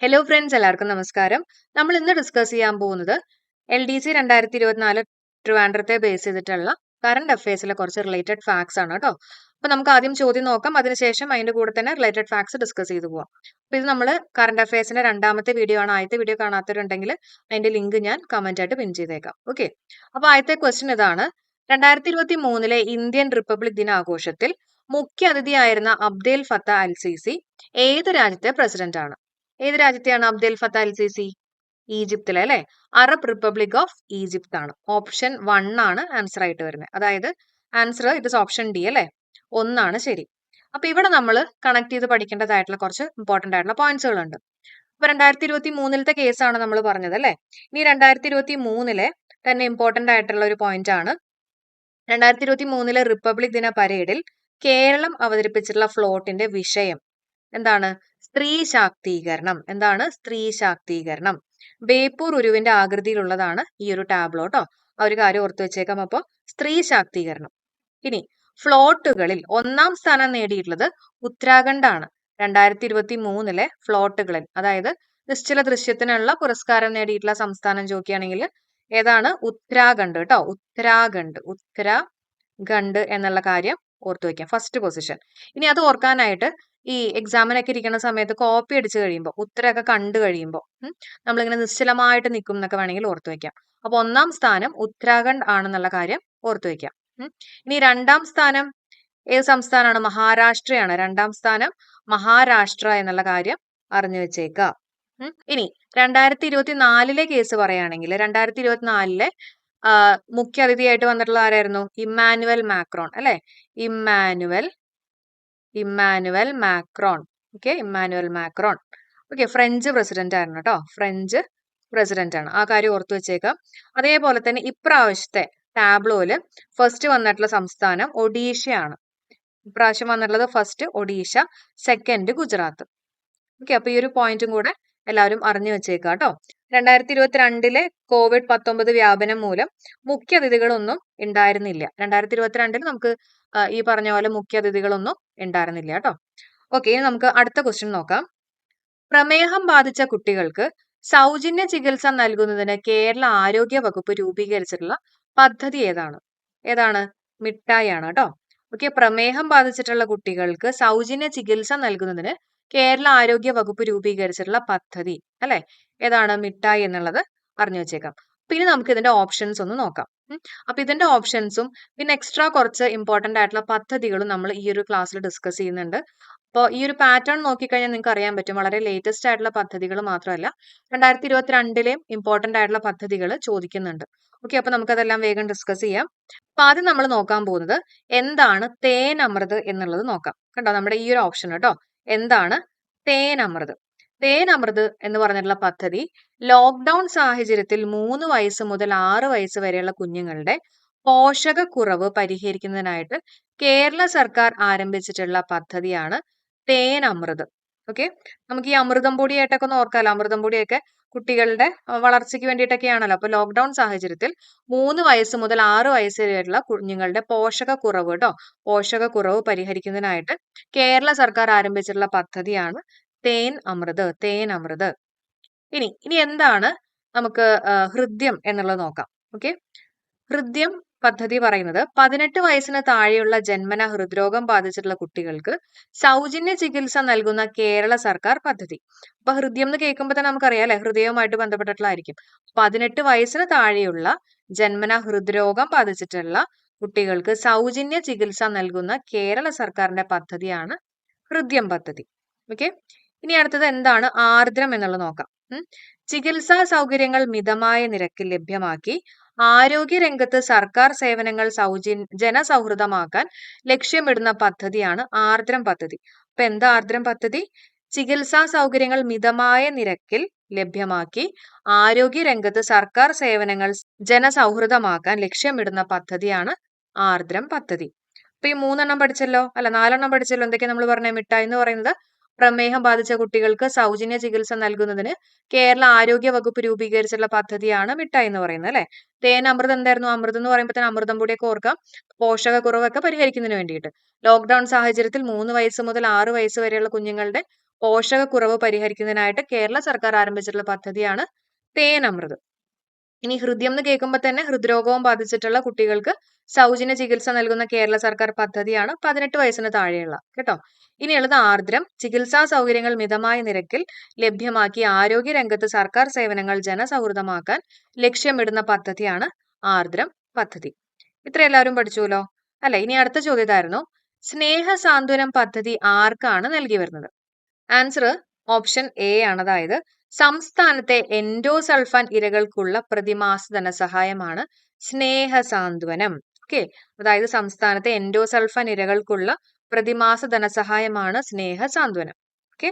Hello friends, എല്ലാവർക്കും നമസ്കാരം. നമ്മൾ ഇന്ന് ഡിസ്കസ് ചെയ്യാൻ പോകുന്നത് LDC 2024 ട്രിവാൻഡ്രത്തെ ബേസ് ചെയ്തിട്ടുള്ള കറണ്ട് അഫയേഴ്സിലെ കുറച്ച് റിലേറ്റഡ് ഫാക്ട്സ് ആണ് കേട്ടോ. അപ്പൊ നമുക്ക് ആദ്യം ചോദ്യം നോക്കാം, അതിനുശേഷം അതിന്റെ കൂടെ തന്നെ റിലേറ്റഡ് ഫാക്ട്സ് ഡിസ്കസ് ചെയ്തു പോവാം. അപ്പൊ ഇത് നമ്മൾ കറണ്ട് അഫയേഴ്സിന്റെ രണ്ടാമത്തെ വീഡിയോ ആണ്. ആദ്യത്തെ വീഡിയോ കാണാത്തവരുണ്ടെങ്കിൽ അതിന്റെ ലിങ്ക് ഞാൻ കമന്റ് ആയിട്ട് പിൻ ചെയ്തേക്കാം. ഓക്കെ, അപ്പൊ ആദ്യത്തെ ക്വസ്റ്റ്യൻ ഇതാണ്: 2023 ഇന്ത്യൻ റിപ്പബ്ലിക് ദിനാഘോഷത്തിൽ മുഖ്യ അതിഥിയായിരുന്ന അബ്ദേൽ ഫത്ത അൽ സിസി ഏത് രാജ്യത്തെ പ്രസിഡന്റ് ആണ്? ഏത് രാജ്യത്തെയാണ് അബ്ദേൽ ഫത്ത അൽ സിസി? ഈജിപ്തിലെ അല്ലെ, അറബ് റിപ്പബ്ലിക് ഓഫ് ഈജിപ്ത് ആണ്. ഓപ്ഷൻ 1 ആണ് ആൻസർ ആയിട്ട് വരുന്നത്. അതായത് answer it is option D അല്ലെ, ഒന്നാണ് ശരി. അപ്പൊ ഇവിടെ നമ്മൾ കണക്ട് ചെയ്ത് പഠിക്കേണ്ടതായിട്ടുള്ള കുറച്ച് ഇമ്പോർട്ടന്റ് ആയിട്ടുള്ള പോയിന്റ്സുകൾ ഉണ്ട്. അപ്പൊ 2023 കേസാണ് നമ്മൾ പറഞ്ഞത് അല്ലെ. ഇനി 2023 തന്നെ ഇമ്പോർട്ടന്റ് ആയിട്ടുള്ള ഒരു പോയിന്റ് ആണ് 2023 റിപ്പബ്ലിക് ദിന പരേഡിൽ കേരളം അവതരിപ്പിച്ചിട്ടുള്ള ഫ്ലോട്ടിന്റെ വിഷയം എന്താണ്? സ്ത്രീ ശാക്തീകരണം. എന്താണ്? സ്ത്രീ ശാക്തീകരണം. ബേപ്പൂർ ഉരുവിന്റെ ആകൃതിയിലുള്ളതാണ് ഈ ഒരു ടാബ്ലോ ട്ടോ. ആ ഒരു കാര്യം ഓർത്തു വെച്ചേക്കാം. അപ്പൊ സ്ത്രീ ശാക്തീകരണം. ഇനി ഫ്ലോട്ടുകളിൽ ഒന്നാം സ്ഥാനം നേടിയിട്ടുള്ളത് ഉത്തരാഖണ്ഡ് ആണ്. 2023 ഫ്ലോട്ടുകളിൽ, അതായത് നിശ്ചല ദൃശ്യത്തിനുള്ള പുരസ്കാരം നേടിയിട്ടുള്ള സംസ്ഥാനം ചോദിക്കുകയാണെങ്കിൽ ഏതാണ്? ഉത്തരാഖണ്ഡ് കേട്ടോ. ഉത്തരാഖണ്ഡ് എന്നുള്ള കാര്യം ഓർത്തു വെക്കാം. First position. ഇനി അത് ഓർക്കാനായിട്ട് ഈ എക്സാമിനൊക്കെ ഇരിക്കുന്ന സമയത്ത് കോപ്പി അടിച്ചു കഴിയുമ്പോൾ, ഉത്തരമൊക്കെ കണ്ടു കഴിയുമ്പോൾ നമ്മളിങ്ങനെ നിശ്ചലമായിട്ട് നിൽക്കും എന്നൊക്കെ വേണമെങ്കിൽ ഓർത്തു വെക്കാം. അപ്പൊ ഒന്നാം സ്ഥാനം ഉത്തരാഖണ്ഡ് ആണെന്നുള്ള കാര്യം ഓർത്തു വെക്കാം. ഇനി രണ്ടാം സ്ഥാനം ഏത് സംസ്ഥാനമാണ്? മഹാരാഷ്ട്രയാണ്. രണ്ടാം സ്ഥാനം മഹാരാഷ്ട്ര എന്നുള്ള കാര്യം അറിഞ്ഞു വെച്ചേക്കുക. ഇനി 2024 കേസ് പറയുകയാണെങ്കിൽ 2024 മുഖ്യ അതിഥിയായിട്ട് വന്നിട്ടുള്ള ആരായിരുന്നു? ഇമ്മാനുവൽ മാക്രോൺ അല്ലെ. Emmanuel Macron. Okay, Emmanuel Macron. Okay, French president ആയിരുന്നു കേട്ടോ. ഫ്രഞ്ച് പ്രസിഡന്റ് ആണ്. ആ കാര്യം ഓർത്തു വെച്ചേക്കാം. അതേപോലെ തന്നെ ഇപ്രാവശ്യത്തെ ടാബ്ലോയില് ഫസ്റ്റ് വന്നിട്ടുള്ള സംസ്ഥാനം ഒഡീഷയാണ്. ഇപ്രാവശ്യം വന്നിട്ടുള്ളത് first Odisha, second Gujarat. Okay, അപ്പൊ ഈ ഒരു പോയിന്റും കൂടെ എല്ലാവരും അറിഞ്ഞു വെച്ചേക്കാം കേട്ടോ. 2022 COVID-19 വ്യാപനം മൂലം മുഖ്യ അതിഥികളൊന്നും ഉണ്ടായിരുന്നില്ല. 2022 നമുക്ക് ഈ പറഞ്ഞ പോലെ മുഖ്യ അതിഥികളൊന്നും ഉണ്ടായിരുന്നില്ല കേട്ടോ. ഓക്കെ, നമുക്ക് അടുത്ത ക്വസ്റ്റ്യൻ നോക്കാം. പ്രമേഹം ബാധിച്ച കുട്ടികൾക്ക് സൗജന്യ ചികിത്സ നൽകുന്നതിന് കേരള ആരോഗ്യ വകുപ്പ് രൂപീകരിച്ചിട്ടുള്ള പദ്ധതി ഏതാണ്? ഏതാണ്? മിഠായി ആണ് കേട്ടോ. ഓക്കെ, പ്രമേഹം ബാധിച്ചിട്ടുള്ള കുട്ടികൾക്ക് സൗജന്യ ചികിത്സ നൽകുന്നതിന് കേരള ആരോഗ്യ വകുപ്പ് രൂപീകരിച്ചിട്ടുള്ള പദ്ധതി അല്ലെ, ഏതാണ്? മിഠായി എന്നുള്ളത് അറിഞ്ഞു വെച്ചേക്കാം. പിന്നെ നമുക്ക് ഇതിന്റെ ഓപ്ഷൻസ് ഒന്ന് നോക്കാം. അപ്പൊ ഇതിന്റെ ഓപ്ഷൻസും പിന്നെ എക്സ്ട്രാ കുറച്ച് ഇമ്പോർട്ടന്റ് ആയിട്ടുള്ള പദ്ധതികളും നമ്മൾ ഈ ഒരു ക്ലാസ്സിൽ ഡിസ്കസ് ചെയ്യുന്നുണ്ട്. അപ്പോൾ ഈ ഒരു പാറ്റേൺ നോക്കിക്കഴിഞ്ഞാൽ നിങ്ങൾക്ക് അറിയാൻ പറ്റും, വളരെ ലേറ്റസ്റ്റ് ആയിട്ടുള്ള പദ്ധതികൾ മാത്രമല്ല 2022 ഇമ്പോർട്ടന്റ് ആയിട്ടുള്ള പദ്ധതികൾ ചോദിക്കുന്നുണ്ട്. ഓക്കെ, അപ്പൊ നമുക്കതെല്ലാം വേഗം ഡിസ്കസ് ചെയ്യാം. അപ്പൊ ആദ്യം നമ്മൾ നോക്കാൻ പോകുന്നത് എന്താണ് തേനമൃത് എന്നുള്ളത് നോക്കാം. കണ്ടോ നമ്മുടെ ഈ ഒരു ഓപ്ഷൻ കേട്ടോ. എന്താണ് തേനമൃത്? തേനമൃത് എന്ന് പറഞ്ഞിട്ടുള്ള പദ്ധതി ലോക്ക്ഡൌൺ സാഹചര്യത്തിൽ 3 വയസ്സ് മുതൽ 6 വയസ്സ് വരെയുള്ള കുഞ്ഞുങ്ങളുടെ പോഷകക്കുറവ് പരിഹരിക്കുന്നതിനായിട്ട് കേരള സർക്കാർ ആരംഭിച്ചിട്ടുള്ള പദ്ധതിയാണ് തേനമൃത്. ഓക്കെ, നമുക്ക് ഈ അമൃതം പൊടിയായിട്ടൊക്കെ ഒന്ന് ഓർക്കാലോ. അമൃതം പൊടിയൊക്കെ കുട്ടികളുടെ വളർച്ചയ്ക്ക് വേണ്ടിയിട്ടൊക്കെയാണല്ലോ. അപ്പൊ ലോക്ക്ഡൌൺ സാഹചര്യത്തിൽ 3 വയസ്സ് മുതൽ 6 വയസ്സ് വരെയുള്ള കുഞ്ഞുങ്ങളുടെ പോഷകക്കുറവ് കേട്ടോ, പോഷകക്കുറവ് പരിഹരിക്കുന്നതിനായിട്ട് കേരള സർക്കാർ ആരംഭിച്ചിട്ടുള്ള പദ്ധതിയാണ് തേനമൃത്. ഇനി എന്താണ് നമുക്ക് ഹൃദ്യം എന്നുള്ളത് നോക്കാം. ഓക്കെ, ഹൃദ്യം പദ്ധതി പറയുന്നത് 18 വയസ്സിന് താഴെയുള്ള ജന്മന ഹൃദ്രോഗം ബാധിച്ചിട്ടുള്ള കുട്ടികൾക്ക് സൗജന്യ ചികിത്സ നൽകുന്ന കേരള സർക്കാർ പദ്ധതി. അപ്പൊ ഹൃദ്യം എന്ന് കേൾക്കുമ്പോൾ തന്നെ നമുക്കറിയാം അല്ലെ, ഹൃദയവുമായിട്ട് ബന്ധപ്പെട്ടിട്ടുള്ളതായിരിക്കും. 18 വയസ്സിന് താഴെയുള്ള ജന്മന ഹൃദ്രോഗം ബാധിച്ചിട്ടുള്ള കുട്ടികൾക്ക് സൗജന്യ ചികിത്സ നൽകുന്ന കേരള സർക്കാരിന്റെ പദ്ധതിയാണ് ഹൃദ്യം പദ്ധതി. ഓക്കെ, ഇനി അടുത്തത് എന്താണ് ആർദ്രം എന്നുള്ളത് നോക്കാം. ചികിത്സാ സൗകര്യങ്ങൾ മിതമായ നിരക്കിൽ ലഭ്യമാക്കി ആരോഗ്യ രംഗത്ത് സർക്കാർ സേവനങ്ങൾ ജനസൗഹൃദമാക്കാൻ ലക്ഷ്യമിടുന്ന പദ്ധതിയാണ് ആർദ്രം പദ്ധതി. അപ്പൊ എന്താ ആർദ്രം പദ്ധതി? ചികിത്സാ സൗകര്യങ്ങൾ മിതമായ നിരക്കിൽ ലഭ്യമാക്കി ആരോഗ്യ രംഗത്ത് സർക്കാർ സേവനങ്ങൾ ജനസൗഹൃദമാക്കാൻ ലക്ഷ്യമിടുന്ന പദ്ധതിയാണ് ആർദ്രം പദ്ധതി. അപ്പൊ ഈ 3 പഠിച്ചല്ലോ, അല്ല 4 പഠിച്ചല്ലോ. എന്തൊക്കെയാ നമ്മൾ പറഞ്ഞ? മിഠായി എന്ന് പറയുന്നത് പ്രമേഹം ബാധിച്ച കുട്ടികൾക്ക് സൗജന്യ ചികിത്സ നൽകുന്നതിന് കേരള ആരോഗ്യ വകുപ്പ് രൂപീകരിച്ചിട്ടുള്ള പദ്ധതിയാണ് മിഠായി എന്ന് പറയുന്നത് അല്ലെ. തേനമൃത് എന്തായിരുന്നു? അമൃത് എന്ന് പറയുമ്പോൾ തന്നെ അമൃതം പൊടിയൊക്കെ ഓർക്കാം. പോഷകക്കുറവൊക്കെ പരിഹരിക്കുന്നതിന് വേണ്ടിയിട്ട് ലോക്ക്ഡൌൺ സാഹചര്യത്തിൽ 3 വയസ്സ് മുതൽ 6 വയസ്സ് വരെയുള്ള കുഞ്ഞുങ്ങളുടെ പോഷകക്കുറവ് പരിഹരിക്കുന്നതിനായിട്ട് കേരള സർക്കാർ ആരംഭിച്ചിട്ടുള്ള പദ്ധതിയാണ് തേനമൃത്. ഇനി ഹൃദയം എന്ന് കേൾക്കുമ്പോൾ തന്നെ ഹൃദ്രോഗവും ബാധിച്ചിട്ടുള്ള കുട്ടികൾക്ക് സൗജന്യ ചികിത്സ നൽകുന്ന കേരള സർക്കാർ പദ്ധതിയാണ് 18 വയസ്സിന് താഴെയുള്ള കേട്ടോ. ഇനിയുള്ളത് ആർദ്രം. ചികിത്സാ സൗകര്യങ്ങൾ മിതമായ നിരക്കിൽ ലഭ്യമാക്കി ആരോഗ്യ രംഗത്ത് സർക്കാർ സേവനങ്ങൾ ജനസൗഹൃദമാക്കാൻ ലക്ഷ്യമിടുന്ന പദ്ധതിയാണ് ആർദ്രം പദ്ധതി. ഇത്ര എല്ലാവരും പഠിച്ചുല്ലോ അല്ലെ. ഇനി അടുത്ത ചോദ്യം ഇതായിരുന്നു, സ്നേഹ സാന്ത്വനം പദ്ധതി ആർക്കാണ് നൽകി വരുന്നത്? ആൻസർ ഓപ്ഷൻ എ ആണ്. അതായത് സംസ്ഥാനത്തെ എൻഡോസൾഫാൻ ഇരകൾക്കുള്ള പ്രതിമാസ ധനസഹായമാണ് സ്നേഹ സാന്ത്വനം. ഓക്കെ, അതായത് സംസ്ഥാനത്തെ എൻഡോസൾഫാൻ ഇരകൾക്കുള്ള പ്രതിമാസ ധനസഹായമാണ് സ്നേഹ സാന്ത്വനം. ഓക്കെ,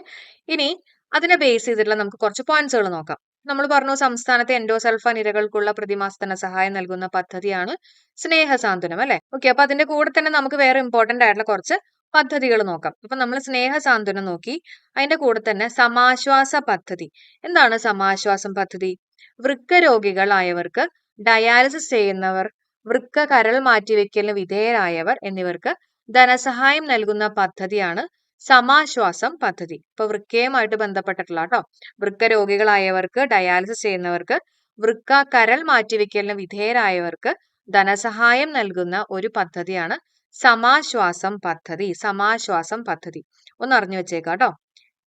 ഇനി അതിനെ ബേസ് ചെയ്തിട്ടുള്ള നമുക്ക് കുറച്ച് പോയിന്റ്സുകൾ നോക്കാം. നമ്മൾ പറഞ്ഞു സംസ്ഥാനത്തെ എൻഡോസൾഫാൻ ഇരകൾക്കുള്ള പ്രതിമാസ ധനസഹായം നൽകുന്ന പദ്ധതിയാണ് സ്നേഹ സാന്ത്വനം അല്ലെ. ഓക്കെ, അപ്പൊ അതിന്റെ കൂടെ തന്നെ നമുക്ക് വേറെ ഇമ്പോർട്ടന്റ് ആയിട്ടുള്ള കുറച്ച് പദ്ധതികൾ നോക്കാം. അപ്പൊ നമ്മൾ സ്നേഹ സാന്ത്വനം നോക്കി, അതിന്റെ കൂടെ തന്നെ സമാശ്വാസ പദ്ധതി. എന്താണ് സമാശ്വാസം പദ്ധതി? വൃക്ക രോഗികളായവർക്ക്, ഡയാലിസിസ് ചെയ്യുന്നവർ, വൃക്ക കരൾ മാറ്റിവെക്കലിന് വിധേയരായവർ എന്നിവർക്ക് ധനസഹായം നൽകുന്ന പദ്ധതിയാണ് സമാശ്വാസം പദ്ധതി. ഇപ്പൊ വൃക്കയുമായിട്ട് ബന്ധപ്പെട്ടിട്ടുള്ള കേട്ടോ, വൃക്ക രോഗികളായവർക്ക്, ഡയാലിസിസ് ചെയ്യുന്നവർക്ക്, വൃക്ക കരൾ മാറ്റിവെക്കലിന് വിധേയരായവർക്ക് ധനസഹായം നൽകുന്ന ഒരു പദ്ധതിയാണ് സമാശ്വാസം പദ്ധതി. സമാശ്വാസം പദ്ധതി ഒന്ന് അറിഞ്ഞു വെച്ചേക്കാം കേട്ടോ.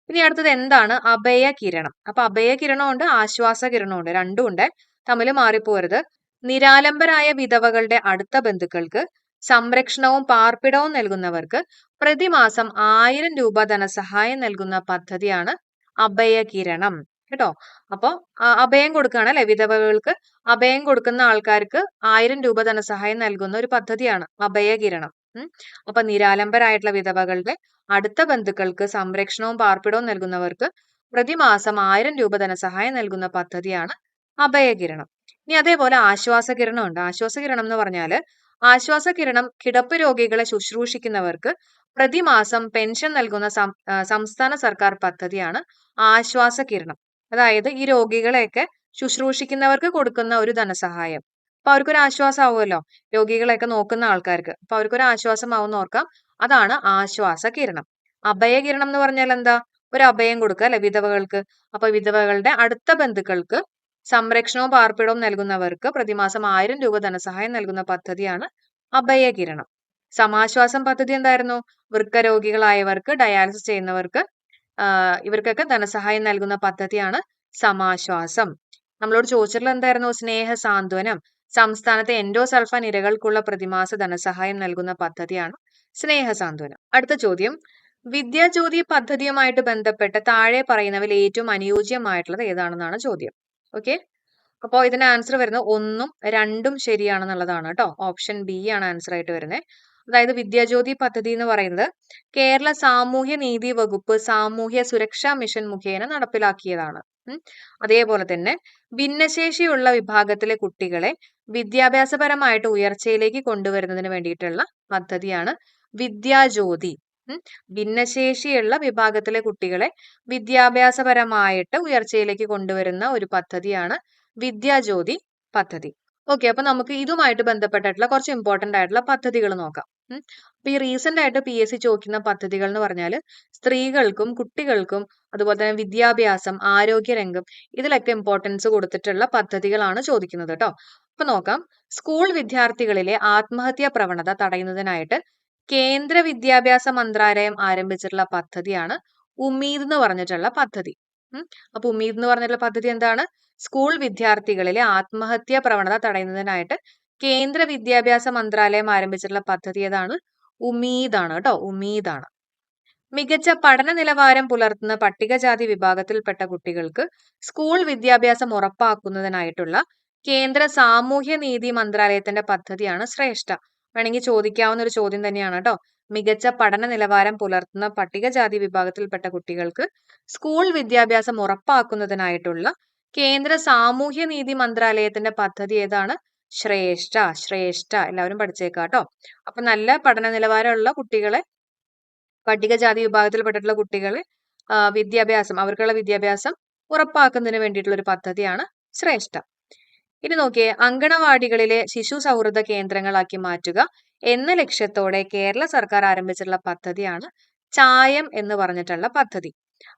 ഇനി അടുത്തത് എന്താണ് അഭയകിരണം? അപ്പൊ അഭയകിരണം ഉണ്ട്, ആശ്വാസ കിരണം ഉണ്ട്, രണ്ടും ഉണ്ട്, തമ്മിൽ മാറിപ്പോരുത്. നിരാലംബരായ വിധവകളുടെ അടുത്ത ബന്ധുക്കൾക്ക് സംരക്ഷണവും പാർപ്പിടവും നൽകുന്നവർക്ക് പ്രതിമാസം 1000 രൂപ ധനസഹായം നൽകുന്ന പദ്ധതിയാണ് അഭയകിരണം കേട്ടോ. അപ്പൊ അഭയം കൊടുക്കുകയാണ് അല്ലെ, വിധവകൾക്ക് അഭയം കൊടുക്കുന്ന ആൾക്കാർക്ക് 1000 രൂപ ധനസഹായം നൽകുന്ന ഒരു പദ്ധതിയാണ് അഭയകിരണം. അപ്പൊ നിരാലംബരായിട്ടുള്ള വിധവകളുടെ അടുത്ത ബന്ധുക്കൾക്ക് സംരക്ഷണവും പാർപ്പിടവും നൽകുന്നവർക്ക് പ്രതിമാസം 1000 രൂപ ധനസഹായം നൽകുന്ന പദ്ധതിയാണ് അഭയകിരണം. ഇനി അതേപോലെ ആശ്വാസകിരണം ഉണ്ട്. ആശ്വാസകിരണം എന്ന് പറഞ്ഞാല് ആശ്വാസകിരണം കിടപ്പ് രോഗികളെ ശുശ്രൂഷിക്കുന്നവർക്ക് പ്രതിമാസം പെൻഷൻ നൽകുന്ന സംസ്ഥാന സർക്കാർ പദ്ധതിയാണ് ആശ്വാസകിരണം. അതായത് ഈ രോഗികളെയൊക്കെ ശുശ്രൂഷിക്കുന്നവർക്ക് കൊടുക്കുന്ന ഒരു ധനസഹായം. അപ്പൊ അവർക്കൊരു ആശ്വാസമാവുമല്ലോ, രോഗികളെയൊക്കെ നോക്കുന്ന ആൾക്കാർക്ക്. അപ്പൊ അവർക്കൊരു ആശ്വാസമാവുന്ന ഓർക്കാം, അതാണ് ആശ്വാസകിരണം. അഭയകിരണം എന്ന് പറഞ്ഞാൽ എന്താ? ഒരു അഭയം കൊടുക്കുക അല്ലെ വിധവകൾക്ക്. അപ്പൊ വിധവകളുടെ അടുത്ത ബന്ധുക്കൾക്ക് സംരക്ഷണവും പാർപ്പിടവും നൽകുന്നവർക്ക് പ്രതിമാസം 1000 രൂപ ധനസഹായം നൽകുന്ന പദ്ധതിയാണ് അഭയകിരണം. സമാശ്വാസം പദ്ധതി എന്തായിരുന്നു? വൃക്ക രോഗികളായവർക്ക്, ഡയാലിസിസ് ചെയ്യുന്നവർക്ക്, ഇവർക്കൊക്കെ ധനസഹായം നൽകുന്ന പദ്ധതിയാണ് സമാശ്വാസം. നമ്മളോട് ചോദിച്ചിട്ടുള്ള എന്തായിരുന്നു? സ്നേഹ സാന്ത്വനം. സംസ്ഥാനത്തെ എൻഡോസൾഫാൻ ഇരകൾക്കുള്ള പ്രതിമാസ ധനസഹായം നൽകുന്ന പദ്ധതിയാണ് സ്നേഹ സാന്ത്വനം. അടുത്ത ചോദ്യം, വിദ്യാജ്യോതി പദ്ധതിയുമായിട്ട് ബന്ധപ്പെട്ട് താഴെ പറയുന്നവയിൽ ഏറ്റവും അനുയോജ്യമായിട്ടുള്ളത് ഏതാണെന്നാണ് ചോദ്യം. ഓക്കെ, അപ്പോൾ ഇതിന് ആൻസർ വരുന്നത് 1ഉം 2ഉം ശരിയാണെന്നുള്ളതാണ് കേട്ടോ. ഓപ്ഷൻ ബി ആണ് ആൻസർ ആയിട്ട് വരുന്നത്. അതായത് വിദ്യാജ്യോതി പദ്ധതി എന്ന് പറയുന്നത് കേരള സാമൂഹ്യ നീതി വകുപ്പ് സാമൂഹ്യ സുരക്ഷാ മിഷൻ മുഖേന നടപ്പിലാക്കിയതാണ്. അതേപോലെ തന്നെ ഭിന്നശേഷിയുള്ള വിഭാഗത്തിലെ കുട്ടികളെ വിദ്യാഭ്യാസപരമായിട്ട് ഉയർച്ചയിലേക്ക് കൊണ്ടുവരുന്നതിന് വേണ്ടിയിട്ടുള്ള പദ്ധതിയാണ് വിദ്യാജ്യോതി. ഭിന്നശേഷിയുള്ള വിഭാഗത്തിലെ കുട്ടികളെ വിദ്യാഭ്യാസപരമായിട്ട് ഉയർച്ചയിലേക്ക് കൊണ്ടുവരുന്ന ഒരു പദ്ധതിയാണ് വിദ്യാജ്യോതി പദ്ധതി. ഓക്കെ, അപ്പൊ നമുക്ക് ഇതുമായിട്ട് ബന്ധപ്പെട്ടിട്ടുള്ള കുറച്ച് ഇമ്പോർട്ടന്റ് ആയിട്ടുള്ള പദ്ധതികൾ നോക്കാം. അപ്പൊ ഈ റീസെന്റ് ആയിട്ട് PSC ചോദിക്കുന്ന പദ്ധതികൾ എന്ന് പറഞ്ഞാൽ സ്ത്രീകൾക്കും കുട്ടികൾക്കും അതുപോലെ തന്നെ വിദ്യാഭ്യാസം, ആരോഗ്യരംഗം, ഇതിലൊക്കെ ഇമ്പോർട്ടൻസ് കൊടുത്തിട്ടുള്ള പദ്ധതികളാണ് ചോദിക്കുന്നത് കേട്ടോ. അപ്പൊ നോക്കാം, സ്കൂൾ വിദ്യാർത്ഥികളിലെ ആത്മഹത്യാ പ്രവണത തടയുന്നതിനായിട്ട് കേന്ദ്ര വിദ്യാഭ്യാസ മന്ത്രാലയം ആരംഭിച്ചിട്ടുള്ള പദ്ധതിയാണ് ഉമീദ് എന്ന് പറഞ്ഞിട്ടുള്ള പദ്ധതി. അപ്പൊ ഉമീദ് എന്ന് പറഞ്ഞിട്ടുള്ള പദ്ധതി എന്താണ്? സ്കൂൾ വിദ്യാർത്ഥികളിലെ ആത്മഹത്യാ പ്രവണത തടയുന്നതിനായിട്ട് കേന്ദ്ര വിദ്യാഭ്യാസ മന്ത്രാലയം ആരംഭിച്ചിട്ടുള്ള പദ്ധതി ഏതാണ്? ഉമീദ് ആണ് കേട്ടോ, ഉമീദ് ആണ്. മികച്ച പഠന നിലവാരം പുലർത്തുന്ന പട്ടികജാതി വിഭാഗത്തിൽപ്പെട്ട കുട്ടികൾക്ക് സ്കൂൾ വിദ്യാഭ്യാസം ഉറപ്പാക്കുന്നതിനായിട്ടുള്ള കേന്ദ്ര സാമൂഹ്യ നീതി മന്ത്രാലയത്തിന്റെ പദ്ധതിയാണ് ശ്രേഷ്ഠ. വേണമെങ്കിൽ ചോദിക്കാവുന്ന ഒരു ചോദ്യം തന്നെയാണ് കേട്ടോ. മികച്ച പഠന നിലവാരം പുലർത്തുന്ന പട്ടികജാതി വിഭാഗത്തിൽപ്പെട്ട കുട്ടികൾക്ക് സ്കൂൾ വിദ്യാഭ്യാസം ഉറപ്പാക്കുന്നതിനായിട്ടുള്ള കേന്ദ്ര സാമൂഹ്യ നീതി മന്ത്രാലയത്തിന്റെ പദ്ധതി ഏതാണ്? ശ്രേഷ്ഠ. ശ്രേഷ്ഠ എല്ലാവരും പഠിച്ചേക്കാം കേട്ടോ. അപ്പൊ നല്ല പഠന നിലവാരമുള്ള കുട്ടികളെ, പട്ടികജാതി വിഭാഗത്തിൽപ്പെട്ടിട്ടുള്ള കുട്ടികളെ വിദ്യാഭ്യാസം, അവർക്കുള്ള വിദ്യാഭ്യാസം ഉറപ്പാക്കുന്നതിന് വേണ്ടിയിട്ടുള്ള ഒരു പദ്ധതിയാണ് ശ്രേഷ്ഠ. ഇനി നോക്കിയേ, അങ്കണവാടികളിലെ ശിശു സൗഹൃദ കേന്ദ്രങ്ങളാക്കി മാറ്റുക എന്ന ലക്ഷ്യത്തോടെ കേരള സർക്കാർ ആരംഭിച്ചിട്ടുള്ള പദ്ധതിയാണ് ചായം എന്ന് പറഞ്ഞിട്ടുള്ള പദ്ധതി.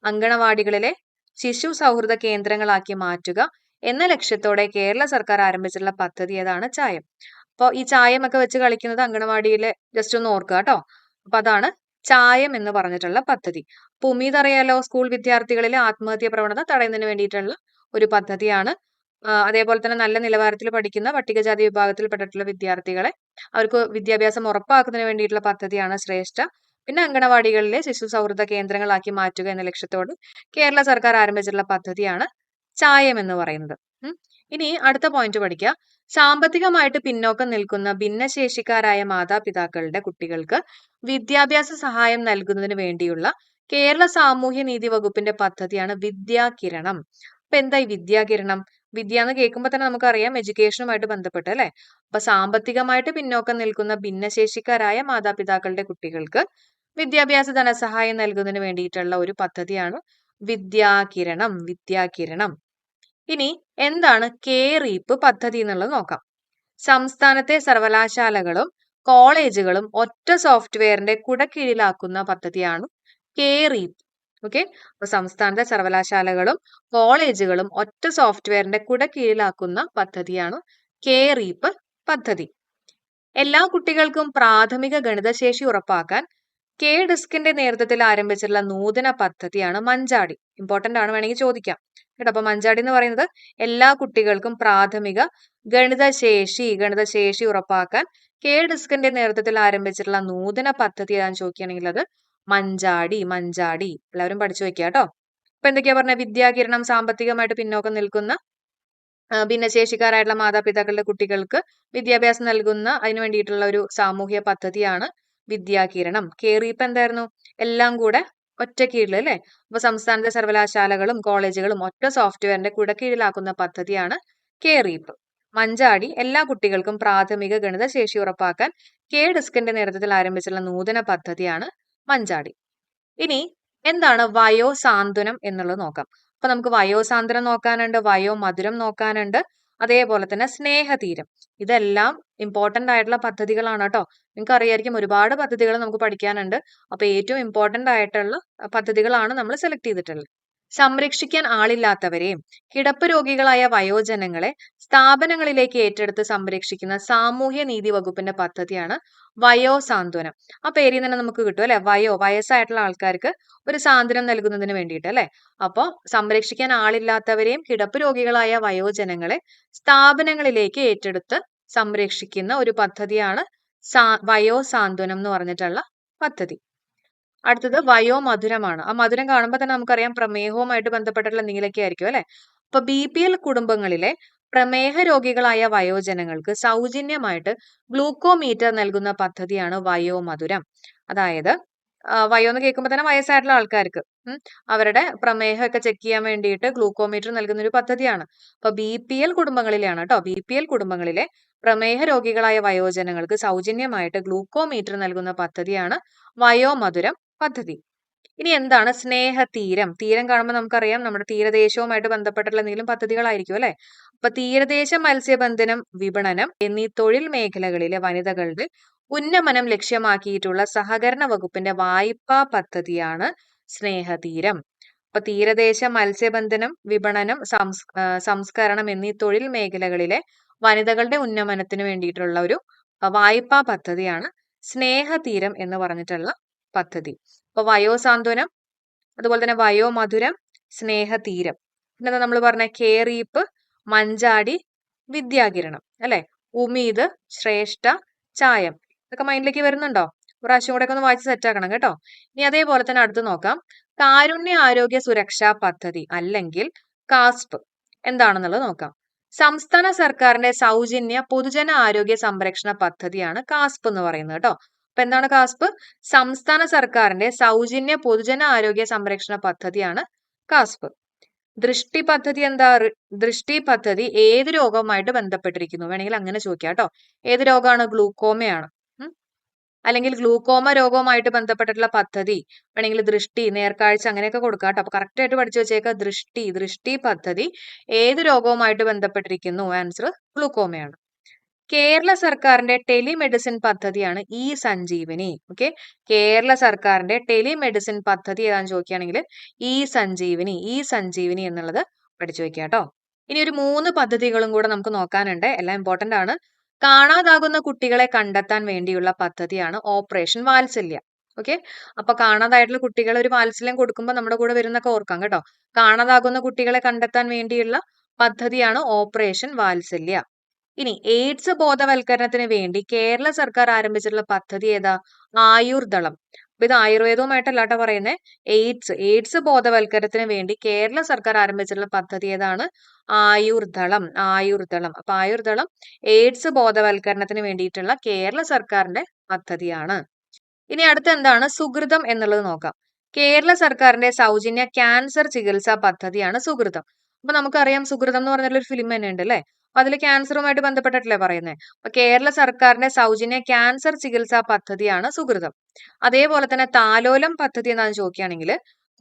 അങ്കണവാടികളിലെ ശിശു സൗഹൃദ കേന്ദ്രങ്ങളാക്കി മാറ്റുക എന്ന ലക്ഷ്യത്തോടെ കേരള സർക്കാർ ആരംഭിച്ചിട്ടുള്ള പദ്ധതി ഏതാണ്? ചായം. അപ്പോൾ ഈ ചായമൊക്കെ വെച്ച് കളിക്കുന്നത് അങ്കണവാടിയിലെ ജസ്റ്റ് ഒന്ന് ഓർക്കുക കേട്ടോ. അപ്പൊ അതാണ് ചായം എന്ന് പറഞ്ഞിട്ടുള്ള പദ്ധതി. അപ്പൊ ഉമീദ് അറിയാലോ, സ്കൂൾ വിദ്യാർത്ഥികളിലെ ആത്മഹത്യാ പ്രവണത തടയുന്നതിന് വേണ്ടിയിട്ടുള്ള ഒരു പദ്ധതിയാണ്. അതേപോലെ തന്നെ നല്ല നിലവാരത്തിൽ പഠിക്കുന്ന പട്ടികജാതി വിഭാഗത്തിൽപ്പെട്ടിട്ടുള്ള വിദ്യാർത്ഥികളെ അവർക്ക് വിദ്യാഭ്യാസം ഉറപ്പാക്കുന്നതിന് വേണ്ടിയിട്ടുള്ള പദ്ധതിയാണ് ശ്രേഷ്ഠ. പിന്നെ അങ്കണവാടികളിലെ ശിശു സൗഹൃദ കേന്ദ്രങ്ങളാക്കി മാറ്റുക എന്ന ലക്ഷ്യത്തോട് കേരള സർക്കാർ ആരംഭിച്ചിട്ടുള്ള പദ്ധതിയാണ് ചായം എന്ന് പറയുന്നത്. ഇനി അടുത്ത പോയിന്റ് പഠിക്കുക. സാമ്പത്തികമായിട്ട് പിന്നോക്കം നിൽക്കുന്ന ഭിന്നശേഷിക്കാരായ മാതാപിതാക്കളുടെ കുട്ടികൾക്ക് വിദ്യാഭ്യാസ സഹായം നൽകുന്നതിന് വേണ്ടിയുള്ള കേരള സാമൂഹ്യ നീതി വകുപ്പിന്റെ പദ്ധതിയാണ് വിദ്യാകിരണം. അപ്പൊ എന്താ ഈ വിദ്യാകിരണം? വിദ്യ എന്ന് കേൾക്കുമ്പോൾ തന്നെ നമുക്കറിയാം എഡ്യൂക്കേഷനുമായിട്ട് ബന്ധപ്പെട്ട് അല്ലെ. അപ്പൊ സാമ്പത്തികമായിട്ട് പിന്നോക്കം നിൽക്കുന്ന ഭിന്നശേഷിക്കാരായ മാതാപിതാക്കളുടെ കുട്ടികൾക്ക് വിദ്യാഭ്യാസ ധനസഹായം നൽകുന്നതിന് വേണ്ടിയിട്ടുള്ള ഒരു പദ്ധതിയാണ് വിദ്യാകിരണം. വിദ്യാകിരണം. ഇനി എന്താണ് കെ-റീപ്പ് പദ്ധതി എന്നുള്ളത് നോക്കാം. സംസ്ഥാനത്തെ സർവകലാശാലകളും കോളേജുകളും ഒറ്റ സോഫ്റ്റ്വെയറിന്റെ കുടക്കീഴിലാക്കുന്ന പദ്ധതിയാണ് കെ-റീപ്പ്. ഓക്കെ, അപ്പൊ സംസ്ഥാനത്തെ സർവകലാശാലകളും കോളേജുകളും ഒറ്റ സോഫ്റ്റ്വെയറിന്റെ കുടക്കീഴിലാക്കുന്ന പദ്ധതിയാണ് കെ-റീപ്പ് പദ്ധതി. എല്ലാ കുട്ടികൾക്കും പ്രാഥമിക ഗണിതശേഷി ഉറപ്പാക്കാൻ കെ-ഡിസ്കിന്റെ നേതൃത്വത്തിൽ ആരംഭിച്ചിട്ടുള്ള നൂതന പദ്ധതിയാണ് മഞ്ചാടി. ഇമ്പോർട്ടന്റ് ആണ്, വേണമെങ്കിൽ ചോദിക്കാം കേട്ടോ. അപ്പൊ മഞ്ചാടി എന്ന് പറയുന്നത് എല്ലാ കുട്ടികൾക്കും പ്രാഥമിക ഗണിതശേഷി ഉറപ്പാക്കാൻ കെ-ഡിസ്കിന്റെ നേതൃത്വത്തിൽ ആരംഭിച്ചിട്ടുള്ള നൂതന പദ്ധതി ഏതാണെന്ന് ചോദിക്കുകയാണെങ്കിൽ അത് മഞ്ചാടി. മഞ്ചാടി എല്ലാവരും പഠിച്ചു വെക്കുക കേട്ടോ. അപ്പൊ എന്തൊക്കെയാ പറഞ്ഞ? വിദ്യാകിരണം സാമ്പത്തികമായിട്ട് പിന്നോക്കം നിൽക്കുന്ന ഭിന്നശേഷിക്കാരായിട്ടുള്ള മാതാപിതാക്കളുടെ കുട്ടികൾക്ക് വിദ്യാഭ്യാസം നൽകുന്ന അതിനു വേണ്ടിയിട്ടുള്ള ഒരു സാമൂഹ്യ പദ്ധതിയാണ് വിദ്യാകിരണം. കെ-റീപ്പ് എന്തായിരുന്നു? എല്ലാം കൂടെ ഒറ്റ കീഴിൽ അല്ലെ. അപ്പൊ സംസ്ഥാനത്തെ സർവകലാശാലകളും കോളേജുകളും ഒറ്റ സോഫ്റ്റ്വെയറിന്റെ കുടക്കീഴിലാക്കുന്ന പദ്ധതിയാണ് കെ-റീപ്പ്. മഞ്ചാടി എല്ലാ കുട്ടികൾക്കും പ്രാഥമിക ഗണിതശേഷി ഉറപ്പാക്കാൻ കെ-ഡിസ്കിന്റെ നേതൃത്വത്തിൽ ആരംഭിച്ചിട്ടുള്ള നൂതന പദ്ധതിയാണ് മഞ്ചാടി. ഇനി എന്താണ് വയോസാന്ത്വനം എന്നുള്ളത് നോക്കാം. അപ്പൊ നമുക്ക് വയോസാന്ത്വനം നോക്കാനുണ്ട്, വയോമധുരം നോക്കാനുണ്ട്, അതേപോലെ തന്നെ സ്നേഹതീരം. ഇതെല്ലാം ഇമ്പോർട്ടന്റ് ആയിട്ടുള്ള പദ്ധതികളാണ് കേട്ടോ. നിങ്ങൾക്ക് അറിയായിരിക്കും ഒരുപാട് പദ്ധതികൾ നമുക്ക് പഠിക്കാനുണ്ട്. അപ്പൊ ഏറ്റവും ഇമ്പോർട്ടന്റ് ആയിട്ടുള്ള പദ്ധതികളാണ് നമ്മൾ സെലക്ട് ചെയ്തിട്ടുള്ളത്. സംരക്ഷിക്കാൻ ആളില്ലാത്തവരെയും കിടപ്പ് രോഗികളായ വയോജനങ്ങളെ സ്ഥാപനങ്ങളിലേക്ക് ഏറ്റെടുത്ത് സംരക്ഷിക്കുന്ന സാമൂഹ്യ നീതി വകുപ്പിന്റെ പദ്ധതിയാണ് വയോസാന്ത്വനം. ആ പേരിൽ തന്നെ നമുക്ക് കിട്ടും അല്ലെ. വയസ്സായിട്ടുള്ള ആൾക്കാർക്ക് ഒരു സാന്ത്വനം നൽകുന്നതിന് വേണ്ടിയിട്ട് അല്ലെ. അപ്പോൾ സംരക്ഷിക്കാൻ ആളില്ലാത്തവരെയും കിടപ്പ് രോഗികളായ വയോജനങ്ങളെ സ്ഥാപനങ്ങളിലേക്ക് ഏറ്റെടുത്ത് സംരക്ഷിക്കുന്ന ഒരു പദ്ധതിയാണ് വയോസാന്ത്വനം എന്ന് പറഞ്ഞിട്ടുള്ള പദ്ധതി. അടുത്തത് വയോമധുരമാണ്. ആ മധുരം കാണുമ്പോൾ തന്നെ നമുക്കറിയാം പ്രമേഹവുമായിട്ട് ബന്ധപ്പെട്ടിട്ടുള്ള എന്തെങ്കിലുമൊക്കെ ആയിരിക്കും അല്ലെ. അപ്പൊ BPL കുടുംബങ്ങളിലെ പ്രമേഹ രോഗികളായ വയോജനങ്ങൾക്ക് സൗജന്യമായിട്ട് ഗ്ലൂക്കോമീറ്റർ നൽകുന്ന പദ്ധതിയാണ് വയോമധുരം. അതായത് വയോ എന്ന് കേൾക്കുമ്പോൾ തന്നെ വയസ്സായിട്ടുള്ള ആൾക്കാർക്ക് അവരുടെ പ്രമേഹമൊക്കെ ചെക്ക് ചെയ്യാൻ വേണ്ടിയിട്ട് ഗ്ലൂക്കോമീറ്റർ നൽകുന്ന ഒരു പദ്ധതിയാണ്. അപ്പൊ BPL കുടുംബങ്ങളിലാണ് കേട്ടോ. BPL കുടുംബങ്ങളിലെ പ്രമേഹ രോഗികളായ വയോജനങ്ങൾക്ക് സൗജന്യമായിട്ട് ഗ്ലൂക്കോമീറ്റർ നൽകുന്ന പദ്ധതിയാണ് വയോമധുരം പദ്ധതി. ഇനി എന്താണ് സ്നേഹതീരം? തീരം കാണുമ്പോൾ നമുക്കറിയാം നമ്മുടെ തീരദേശവുമായിട്ട് ബന്ധപ്പെട്ടുള്ള എന്തെങ്കിലും പദ്ധതികളായിരിക്കും അല്ലെ. അപ്പൊ തീരദേശ മത്സ്യബന്ധനം, വിപണനം എന്നീ തൊഴിൽ മേഖലകളിലെ വനിതകളുടെ ഉന്നമനം ലക്ഷ്യമാക്കിയിട്ടുള്ള സഹകരണ വകുപ്പിന്റെ വായ്പാ പദ്ധതിയാണ് സ്നേഹതീരം. അപ്പൊ തീരദേശ മത്സ്യബന്ധനം, വിപണനം, സംസ്കരണം എന്നീ തൊഴിൽ മേഖലകളിലെ വനിതകളുടെ ഉന്നമനത്തിന് വേണ്ടിയിട്ടുള്ള ഒരു വായ്പാ പദ്ധതിയാണ് സ്നേഹതീരം എന്ന് പറഞ്ഞിട്ടുള്ള പദ്ധതി. അപ്പൊ വയോസാന്ത്വനം, അതുപോലെ തന്നെ വയോമധുരം, സ്നേഹതീരം, പിന്നെ നമ്മൾ പറഞ്ഞ കെ-റീപ്പ്, മഞ്ചാടി, വിദ്യാകിരണം അല്ലെ, ഉമീദ്, ശ്രേഷ്ഠ, ചായം, ഇതൊക്കെ മൈൻഡിലേക്ക് വരുന്നുണ്ടോ? പ്രാവശ്യം കൂടെ ഒക്കെ ഒന്ന് വായിച്ച് സെറ്റ് ആക്കണം കേട്ടോ. ഇനി അതേപോലെ തന്നെ അടുത്ത് നോക്കാം. കാരുണ്യ ആരോഗ്യ സുരക്ഷാ പദ്ധതി അല്ലെങ്കിൽ കാസ്പ് എന്താണെന്നുള്ളത് നോക്കാം. സംസ്ഥാന സർക്കാരിന്റെ സൗജന്യ പൊതുജന ആരോഗ്യ സംരക്ഷണ പദ്ധതിയാണ് കാസ്പ് എന്ന് പറയുന്നത് കേട്ടോ. അപ്പൊ എന്താണ് കാസ്പ്? സംസ്ഥാന സർക്കാരിന്റെ സൗജന്യ പൊതുജന ആരോഗ്യ സംരക്ഷണ പദ്ധതിയാണ് കാസ്പ്. ദൃഷ്ടി പദ്ധതി എന്താ? ദൃഷ്ടി പദ്ധതി ഏത് രോഗവുമായിട്ട് ബന്ധപ്പെട്ടിരിക്കുന്നു? വേണമെങ്കിൽ അങ്ങനെ ചോദിക്കാം കേട്ടോ. ഏത് രോഗമാണ്? ഗ്ലൂക്കോമയാണ്. അല്ലെങ്കിൽ ഗ്ലൂക്കോമ രോഗവുമായിട്ട് ബന്ധപ്പെട്ടിട്ടുള്ള പദ്ധതി വേണമെങ്കിൽ ദൃഷ്ടി, നേർക്കാഴ്ച അങ്ങനെയൊക്കെ കൊടുക്കാം കേട്ടോ. അപ്പൊ കറക്റ്റ് ആയിട്ട് പഠിച്ചു വെച്ചേക്ക. ദൃഷ്ടി പദ്ധതി ഏത് രോഗവുമായിട്ട് ബന്ധപ്പെട്ടിരിക്കുന്നു? ആൻസർ ഗ്ലൂക്കോമയാണ്. കേരള സർക്കാരിന്റെ ടെലിമെഡിസിൻ പദ്ധതിയാണ് ഇ സഞ്ജീവനി. ഓക്കെ, കേരള സർക്കാരിന്റെ ടെലിമെഡിസിൻ പദ്ധതി ഏതാന്ന് ചോദിക്കുകയാണെങ്കിൽ ഇ സഞ്ജീവനി എന്നുള്ളത് പഠിച്ചു വെക്കുക കേട്ടോ. ഇനി ഒരു 3 പദ്ധതികളും കൂടെ നമുക്ക് നോക്കാനുണ്ട്. എല്ലാം ഇമ്പോർട്ടന്റ് ആണ്. കാണാതാകുന്ന കുട്ടികളെ കണ്ടെത്താൻ വേണ്ടിയുള്ള പദ്ധതിയാണ് ഓപ്പറേഷൻ വാത്സല്യ. ഓക്കെ, അപ്പൊ കാണാതായിട്ടുള്ള കുട്ടികളെ ഒരു വാത്സല്യം കൊടുക്കുമ്പോൾ നമ്മുടെ കൂടെ വരുന്നൊക്കെ ഓർക്കാം കേട്ടോ. കാണാതാകുന്ന കുട്ടികളെ കണ്ടെത്താൻ വേണ്ടിയുള്ള പദ്ധതിയാണ് ഓപ്പറേഷൻ വാത്സല്യ. ഇനി എയ്ഡ്സ് ബോധവൽക്കരണത്തിന് വേണ്ടി കേരള സർക്കാർ ആരംഭിച്ചിട്ടുള്ള പദ്ധതി ഏതാ? ആയുർദളം. അപ്പൊ ഇത് ആയുർവേദവുമായിട്ടല്ല ട്ടോ പറയുന്നേ. എയ്ഡ്സ് ബോധവൽക്കരണത്തിന് വേണ്ടി കേരള സർക്കാർ ആരംഭിച്ചിട്ടുള്ള പദ്ധതി ഏതാണ്? ആയുർദളം. അപ്പൊ ആയുർദളം എയ്ഡ്സ് ബോധവൽക്കരണത്തിന് വേണ്ടിയിട്ടുള്ള കേരള സർക്കാരിന്റെ പദ്ധതിയാണ്. ഇനി അടുത്ത എന്താണ്? സുകൃതം എന്നുള്ളത് നോക്കാം. കേരള സർക്കാരിന്റെ സൗജന്യ ക്യാൻസർ ചികിത്സാ പദ്ധതിയാണ് സുകൃതം. അപ്പൊ നമുക്കറിയാം സുകൃതം എന്ന് പറഞ്ഞിട്ടുള്ള ഒരു ഫിലിം തന്നെ ഉണ്ട് അല്ലെ. അപ്പൊ അതിൽ ക്യാൻസറുമായിട്ട് ബന്ധപ്പെട്ടിട്ടല്ലേ പറയുന്നത്. അപ്പൊ കേരള സർക്കാരിന്റെ സൗജന്യ ക്യാൻസർ ചികിത്സാ പദ്ധതിയാണ് സുകൃതം. അതേപോലെ തന്നെ താലോലം പദ്ധതി എന്താണെന്ന് ചോദിക്കുകയാണെങ്കിൽ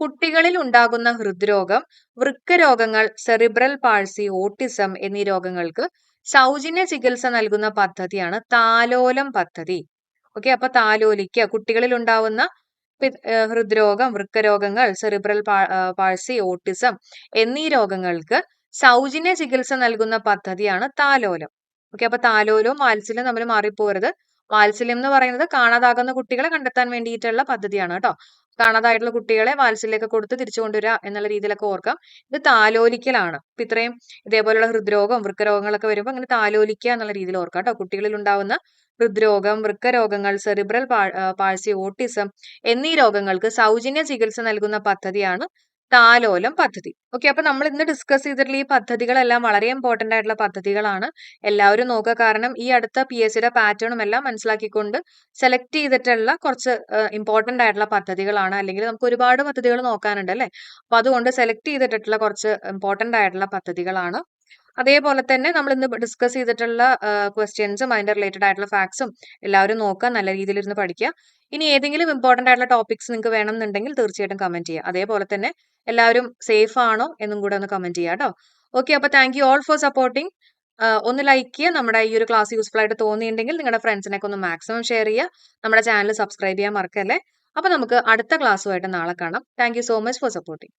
കുട്ടികളിൽ ഉണ്ടാകുന്ന ഹൃദ്രോഗം, വൃക്കരോഗങ്ങൾ, സെറിബ്രൽ പാൾസി, ഓട്ടിസം എന്നീ രോഗങ്ങൾക്ക് സൗജന്യ ചികിത്സ നൽകുന്ന പദ്ധതിയാണ് താലോലം പദ്ധതി. ഓക്കെ, അപ്പൊ താലോലിക്കുക കുട്ടികളിൽ ഉണ്ടാവുന്ന ഹൃദ്രോഗം, വൃക്കരോഗങ്ങൾ, സെറിബ്രൽ പാൾസി, ഓട്ടിസം എന്നീ രോഗങ്ങൾക്ക് സൗജന്യ ചികിത്സ നൽകുന്ന പദ്ധതിയാണ് താലോലം. ഓക്കെ, അപ്പൊ താലോലവും വാത്സല്യവും തമ്മിൽ മാറിപ്പോരുത്. വാത്സല്യം എന്ന് പറയുന്നത് കാണാതാകുന്ന കുട്ടികളെ കണ്ടെത്താൻ വേണ്ടിയിട്ടുള്ള പദ്ധതിയാണ് കേട്ടോ. കാണാതായിട്ടുള്ള കുട്ടികളെ വാത്സല്യമൊക്കെ കൊടുത്ത് തിരിച്ചു കൊണ്ടുവരിക എന്നുള്ള രീതിയിലൊക്കെ ഓർക്കാം. ഇത് താലോലിക്കലാണ്. ഇപ്പൊ ഇത്രയും ഇതേപോലെയുള്ള ഹൃദ്രോഗം, വൃക്കരോഗങ്ങളൊക്കെ വരുമ്പോൾ അങ്ങനെ താലോലിക്കുക എന്നുള്ള രീതിയിൽ ഓർക്കാം കേട്ടോ. കുട്ടികളിൽ ഉണ്ടാവുന്ന ഹൃദ്രോഗം, വൃക്കരോഗങ്ങൾ, സെറിബ്രൽ പാൾസി, ഓട്ടിസം എന്നീ രോഗങ്ങൾക്ക് സൗജന്യ ചികിത്സ നൽകുന്ന പദ്ധതിയാണ് താലോലം പദ്ധതി. ഓക്കെ, അപ്പൊ നമ്മൾ ഇന്ന് ഡിസ്കസ് ചെയ്തിട്ടുള്ള ഈ പദ്ധതികളെല്ലാം വളരെ ഇമ്പോർട്ടന്റ് ആയിട്ടുള്ള പദ്ധതികളാണ്. എല്ലാവരും നോക്കുക. കാരണം ഈ അടുത്ത PSCയുടെ പാറ്റേണും എല്ലാം മനസ്സിലാക്കിക്കൊണ്ട് സെലക്ട് ചെയ്തിട്ടുള്ള കുറച്ച് ഇമ്പോർട്ടന്റ് ആയിട്ടുള്ള പദ്ധതികളാണ്. അല്ലെങ്കിൽ നമുക്ക് ഒരുപാട് പദ്ധതികൾ നോക്കാനുണ്ട് അല്ലെ. അപ്പൊ അതുകൊണ്ട് സെലക്ട് ചെയ്തിട്ടുള്ള കുറച്ച് ഇമ്പോർട്ടന്റ് ആയിട്ടുള്ള പദ്ധതികളാണ്. അതേപോലെ തന്നെ നമ്മൾ ഇന്ന് ഡിസ്കസ് ചെയ്തിട്ടുള്ള ക്വസ്റ്റ്യൻസും അതിന്റെ റിലേറ്റഡ് ആയിട്ടുള്ള ഫാക്ട്സും എല്ലാവരും നോക്കുക, നല്ല രീതിയിൽ ഇരുന്ന് പഠിക്കുക. ഇനി ഏതെങ്കിലും ഇമ്പോർട്ടന്റ് ആയിട്ടുള്ള ടോപ്പിക്സ് നിങ്ങൾക്ക് വേണമെന്നുണ്ടെങ്കിൽ തീർച്ചയായിട്ടും കമന്റ് ചെയ്യുക. അതേപോലെ തന്നെ എല്ലാവരും സേഫ് ആണോ എന്നും കൂടെ ഒന്ന് കമന്റ് ചെയ്യുക കേട്ടോ. ഓക്കെ, അപ്പൊ thank you all for supporting. ഒന്ന് ലൈക്ക് ചെയ്യുക. നമ്മുടെ ഈ ഒരു ക്ലാസ് യൂസ്ഫുൾ ആയിട്ട് തോന്നിയിട്ടുണ്ടെങ്കിൽ നിങ്ങളുടെ ഫ്രണ്ട്സിനൊക്കെ ഒന്ന് മാക്സിമം ഷെയർ ചെയ്യുക. നമ്മുടെ ചാനൽ സബ്സ്ക്രൈബ് ചെയ്യാൻ മറക്കല്ലേ. അപ്പൊ നമുക്ക് അടുത്ത ക്ലാസ്സുമായിട്ട് നാളെ കാണാം. Thank you so much for supporting.